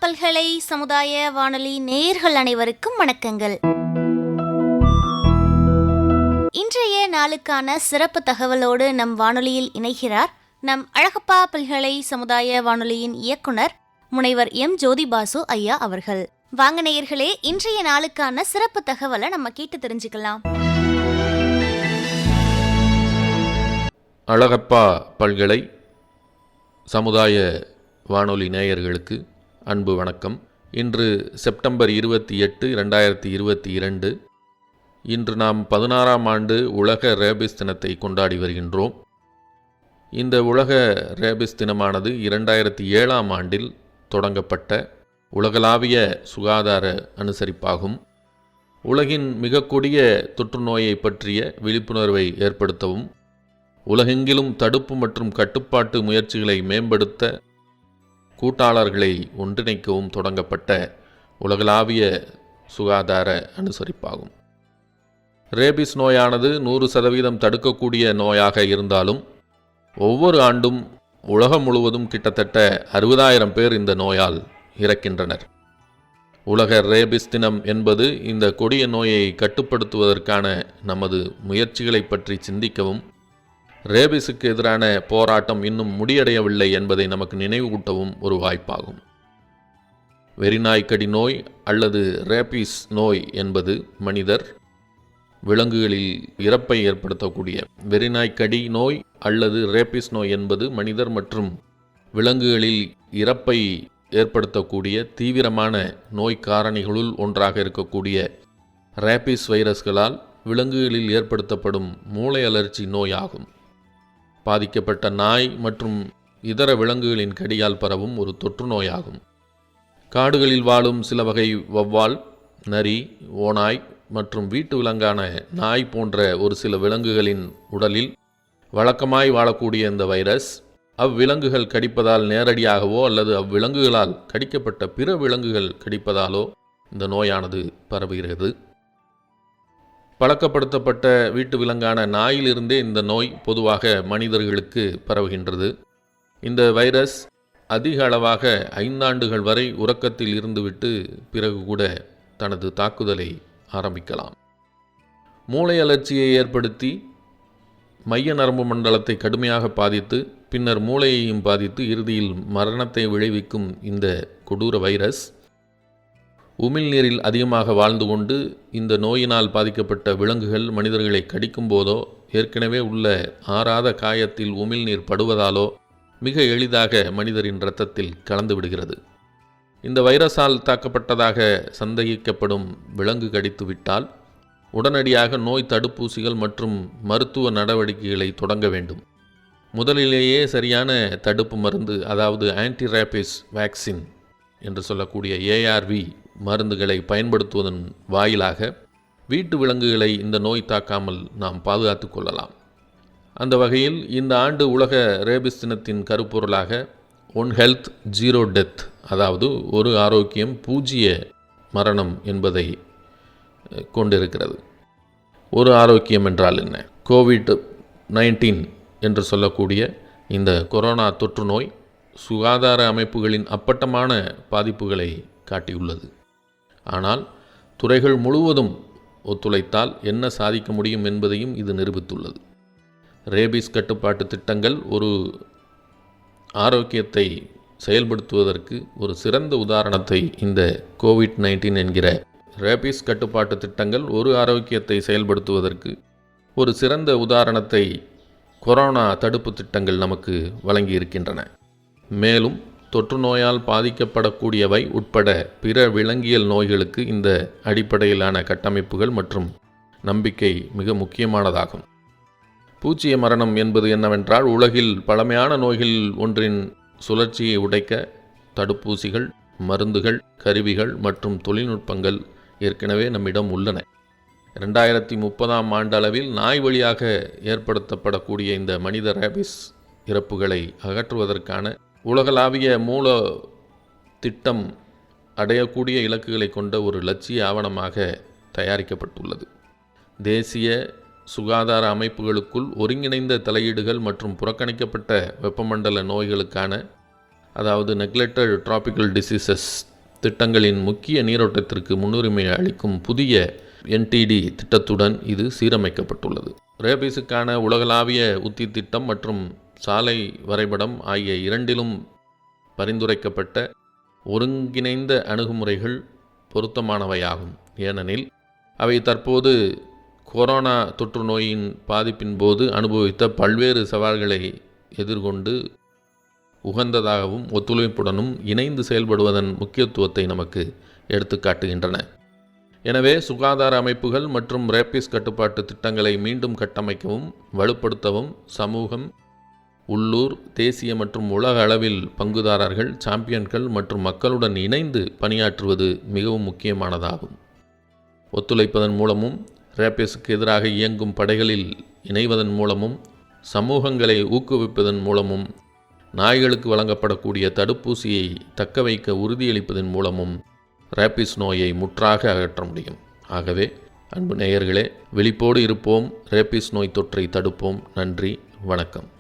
பல்கலை சமுதாய வானொலி நேயர்கள் அனைவருக்கும் வணக்கங்கள். இன்றைய நாளுக்கான சிறப்பு தகவலோடு நம் வானொலியில் இணைகிறார் நம் அழகப்பா பல்கலை சமுதாய வானொலியின் இயக்குனர் முனைவர் எம் ஜோதிபாசு ஐயா அவர்கள். வாங்க நேயர்களே, இன்றைய நாளுக்கான சிறப்பு தகவலை நம்ம கேட்டு தெரிஞ்சுக்கலாம். அழகப்பா பல்கலை சமுதாய வானொலி நேயர்களுக்கு அன்பு வணக்கம். இன்று செப்டம்பர் 28, 2022. இன்று நாம் 16ஆம் ஆண்டு உலக ரேபிஸ் தினத்தை கொண்டாடி வருகின்றோம். இந்த உலக ரேபிஸ் தினமானது 2007ஆம் ஆண்டில் தொடங்கப்பட்ட உலகளாவிய சுகாதார அனுசரிப்பாகும். உலகின் மிக கொடிய தொற்று நோயை பற்றிய விழிப்புணர்வை ஏற்படுத்தவும், உலகெங்கிலும் தடுப்பு மற்றும் கட்டுப்பாட்டு முயற்சிகளை மேம்படுத்த கூட்டாளர்களை ஒன்றிணைக்கவும் தொடங்கப்பட்ட உலகளாவிய சுகாதார அனுசரிப்பாகும். ரேபிஸ் நோயானது 100% தடுக்கக்கூடிய நோயாக இருந்தாலும் ஒவ்வொரு ஆண்டும் உலகம் முழுவதும் கிட்டத்தட்ட 60,000 பேர் இந்த நோயால் இறக்கின்றனர். உலக ரேபிஸ் தினம் என்பது இந்த கொடிய நோயை கட்டுப்படுத்துவதற்கான நமது முயற்சிகளை பற்றி சிந்திக்கவும், ரேபிஸுக்கு எதிரான போராட்டம் இன்னும் முடியடையவில்லை என்பதை நமக்கு நினைவூட்டவும் ஒரு வாய்ப்பாகும். வெறிநாய்க்கடி நோய் அல்லது ரேபிஸ் நோய் என்பது மனிதர், விலங்குகளில் இறப்பை ஏற்படுத்தக்கூடிய வெறிநாய்க்கடி நோய் அல்லது ரேபிஸ் நோய் என்பது மனிதர் மற்றும் விலங்குகளில் இறப்பை ஏற்படுத்தக்கூடிய தீவிரமான நோய் காரணிகளுள் ஒன்றாக இருக்கக்கூடிய ரேபிஸ் வைரஸ்களால் விலங்குகளில் ஏற்படுத்தப்படும் மூளை அலர்ச்சி நோய் ஆகும். பாதிக்கப்பட்ட நாய் மற்றும் இதர விலங்குகளின் கடியால் பரவும் ஒரு தொற்று நோயாகும். காடுகளில் வாழும் சில வகை வௌவால், நரி, ஓநாய் மற்றும் வீட்டு விலங்கான நாய் போன்ற ஒரு சில விலங்குகளின் உடலில் வழக்கமாய் வாழக்கூடிய இந்த வைரஸ் அவ்விலங்குகள் கடிப்பதால் நேரடியாகவோ அல்லது அவ்விலங்குகளால் கடிக்கப்பட்ட பிற விலங்குகள் கடிப்பதாலோ இந்த நோயானது பரவுகிறது. பழக்கப்படுத்தப்பட்ட வீட்டு விலங்கான நாயிலிருந்தே இந்த நோய் பொதுவாக மனிதர்களுக்கு பரவுகின்றது. இந்த வைரஸ் அதிக அளவாக 5 ஆண்டுகள் வரை உறக்கத்தில் இருந்துவிட்டு பிறகு கூட தனது தாக்குதலை ஆரம்பிக்கலாம். மூளை அலர்ச்சியை ஏற்படுத்தி மைய நரம்பு மண்டலத்தை கடுமையாக பாதித்து பின்னர் மூளையையும் பாதித்து இறுதியில் மரணத்தை விளைவிக்கும் இந்த கொடூர வைரஸ் உமிழ்நீரில் அதிகமாக வாழ்ந்து கொண்டு இந்த நோயினால் பாதிக்கப்பட்ட விலங்குகள் மனிதர்களை கடிக்கும் போதோ ஏற்கனவே உள்ள ஆறாத காயத்தில் உமிழ்நீர் படுவதாலோ மிக எளிதாக மனிதரின் இரத்தத்தில் கலந்து விடுகிறது. இந்த வைரஸால் தாக்கப்பட்டதாக சந்தேகிக்கப்படும் விலங்கு கடித்துவிட்டால் உடனடியாக நோய் தடுப்பூசிகள் மற்றும் மருத்துவ நடவடிக்கைகளை தொடங்க வேண்டும். முதலிலேயே சரியான தடுப்பு மருந்து, அதாவது ஆன்டி ரேபிஸ் வேக்சின் என்று சொல்லக்கூடிய ஏஆர்வி மருந்துகளை பயன்படுத்துவதன் வாயிலாக வீட்டு விலங்குகளை இந்த நோய் தாக்காமல் நாம் பாதுகாத்து கொள்ளலாம். அந்த வகையில் இந்த ஆண்டு உலக ரேபிஸ் தினத்தின் கருப்பொருளாக ஒன் ஹெல்த் ஜீரோ டெத், அதாவது ஒரு ஆரோக்கியம் பூஜ்ய மரணம் என்பதை கொண்டிருக்கிறது. ஒரு ஆரோக்கியம் என்றால் என்ன? COVID-19 என்று சொல்லக்கூடிய இந்த கொரோனா தொற்று நோய் சுகாதார அமைப்புகளின் அப்பட்டமான பாதிப்புகளை காட்டியுள்ளது. ஆனால் துறைகள் முழுவதும் ஒத்துழைத்தால் என்ன சாதிக்க முடியும் என்பதையும் இது நிரூபித்துள்ளது. ரேபிஸ் கட்டுப்பாட்டு திட்டங்கள் ஒரு ஆரோக்கியத்தை செயல்படுத்துவதற்கு ஒரு சிறந்த உதாரணத்தை இந்த COVID-19 என்கிற ரேபிஸ் கட்டுப்பாட்டு திட்டங்கள் ஒரு ஆரோக்கியத்தை செயல்படுத்துவதற்கு ஒரு சிறந்த உதாரணத்தை கொரோனா தடுப்பு திட்டங்கள் நமக்கு வழங்கியிருக்கின்றன. மேலும் தொற்று நோயால் பாதிக்கப்படக்கூடியவை உட்பட பிற விலங்கியல் நோய்களுக்கு இந்த அடிப்படையிலான கட்டமைப்புகள் மற்றும் நம்பிக்கை மிக முக்கியமானதாகும். பூஜ்ய மரணம் என்பது என்னவென்றால், உலகில் பழமையான நோய்கள் ஒன்றின் சுழற்சியை உடைக்க தடுப்பூசிகள், மருந்துகள், கருவிகள் மற்றும் தொழில்நுட்பங்கள் ஏற்கனவே நம்மிடம் உள்ளன. 2030ஆம் ஆண்டளவில் நாய் வழியாக ஏற்படுத்தப்படக்கூடிய இந்த மனித ரேபிஸ் இறப்புகளை அகற்றுவதற்கான உலகளாவிய மூல திட்டம் அடையக்கூடிய இலக்குகளை கொண்ட ஒரு லட்சிய ஆவணமாக தயாரிக்கப்பட்டுள்ளது. தேசிய சுகாதார அமைப்புகளுக்குள் ஒருங்கிணைந்த தலையீடுகள் மற்றும் புறக்கணிக்கப்பட்ட வெப்பமண்டல நோய்களுக்கான, அதாவது நெக்லெக்டட் டிராபிக்கல் டிசீசஸ் திட்டங்களின் முக்கிய நீரோட்டத்திற்கு முன்னுரிமை அளிக்கும் புதிய NTD திட்டத்துடன் இது சீரமைக்கப்பட்டுள்ளது. ரேபீஸுக்கான உலகளாவிய உத்தி திட்டம் மற்றும் சாலை வரைபடம் ஆகிய இரண்டிலும் பரிந்துரைக்கப்பட்ட ஒருங்கிணைந்த அணுகுமுறைகள் பொருத்தமானவையாகும். ஏனெனில் அவை தற்போது கொரோனா தொற்று நோயின் பாதிப்பின் போது அனுபவித்த பல்வேறு சவால்களை எதிர்கொண்டு உகந்ததாகவும் ஒத்துழைப்புடனும் இணைந்து செயல்படுவதன் முக்கியத்துவத்தை நமக்கு எடுத்துக்காட்டுகின்றன. எனவே சுகாதார அமைப்புகள் மற்றும் ரேபீஸ் கட்டுப்பாட்டு திட்டங்களை மீண்டும் கட்டமைக்கவும் வலுப்படுத்தவும் சமூகம், உள்ளூர், தேசிய மற்றும் உலக அளவில் பங்குதாரர்கள், சாம்பியன்கள் மற்றும் மக்களுடன் இணைந்து பணியாற்றுவது மிகவும் முக்கியமானதாகும். ஒத்துழைப்பதன் மூலமும் ரேபீஸுக்கு எதிராக இயங்கும் படைகளில் இணைவதன் மூலமும் சமூகங்களை ஊக்குவிப்பதன் மூலமும் நாய்களுக்கு வழங்கப்படக்கூடிய தடுப்பூசியை தக்க வைக்க உறுதியளிப்பதன் மூலமும் ரேபீஸ் நோயை முற்றாக அகற்ற முடியும். ஆகவே அன்பு நேயர்களே, விழிப்போடு இருப்போம், ரேபீஸ் நோய் தொற்றை தடுப்போம். நன்றி, வணக்கம்.